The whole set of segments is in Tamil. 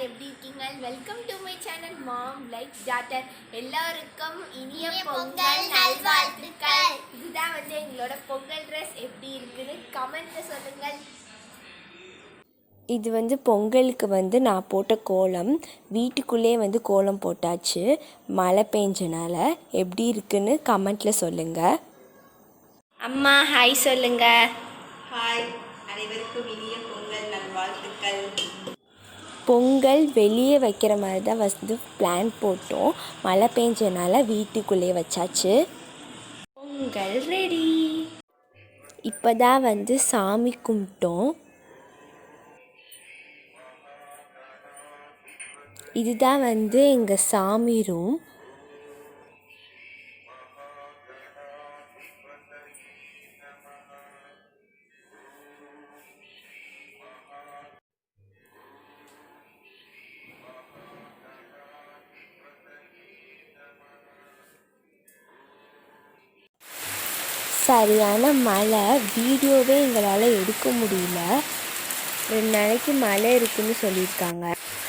எப்படி இருக்கீங்க? Welcome to my channel mom like daughter. எல்லாருக்கும் இனிய பொங்கல் நல்வாழ்த்துக்கள். இதுதான் எங்களோட பொங்கல் ட்ரெஸ் எப்படி இருக்குன்னு கமெண்ட்ல சொல்லுங்கள். இது பொங்கலுக்கு நான் போட்ட கோலம். வீட்டுக்குள்ளே கோலம் போட்டாச்சு. மழை பெஞ்சனால எப்படி இருக்குன்னு கமெண்ட்டில் சொல்லுங்கள். அம்மா ஹாய் சொல்லுங்க. ஹாய், அனைவருக்கும் இனிய பொங்கல் நல்வாழ்த்துக்கள். பொங்கல் வெளியே வைக்கிற மாதிரி தான் பிளான் போட்டோம். மழை பெஞ்சனால வீட்டுக்குள்ளே வச்சாச்சு. பொங்கல் ரெடி. இப்போ தான் சாமி கும்பிட்டோம். இதுதான் எங்கள் சாமி ரூம். சரியான மழை, வீடியோவே எங்களால் எடுக்க முடியல. 2 நாளைக்கு மழை இருக்குதுன்னு சொல்லியிருக்காங்க.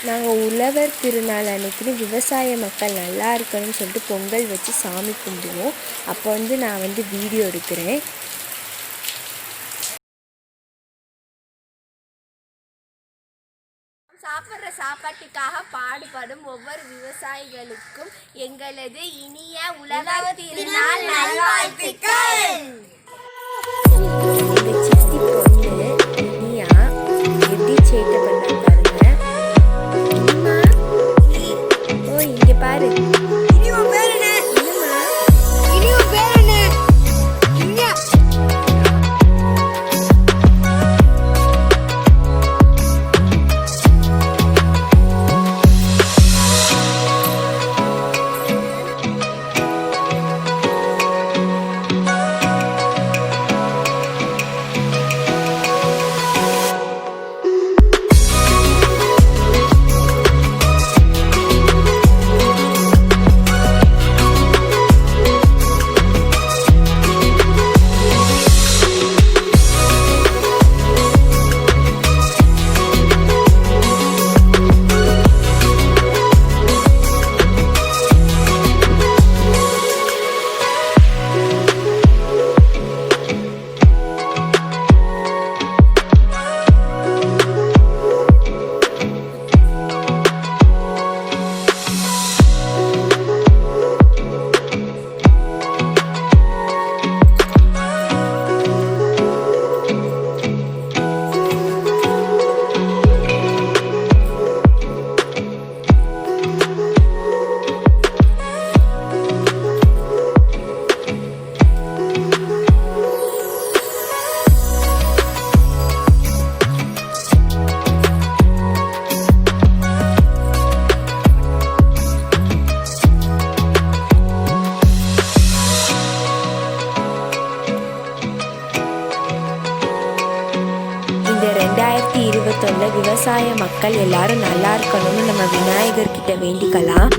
நாங்கள் உழவர் திருநாள் அன்னைக்குன்னு விவசாய மக்கள் நல்லா இருக்கணும்னு சொல்லிட்டு பொங்கல் வச்சு சாமி கும்பிடுவோம். அப்போ நான் வீடியோ எடுக்கிறேன். சாப்பிட்ற சாப்பாட்டுக்காக பாடுபடும் ஒவ்வொரு விவசாயிகளுக்கும் எங்களது இனிய உழவர் திருநாள் நல்வாழ்த்துக்கள். எங்கள் சித்தி பொண்ணு இனியா எப்படி சேட்டை பண்ண பாருங்க. ஓ இங்கே பாரு. இந்த 2021 விவசாய மக்கள் எல்லாரும் நல்லா இருக்கணும்னு நம்ம விநாயகர்கிட்ட வேண்டிக்கலாம்.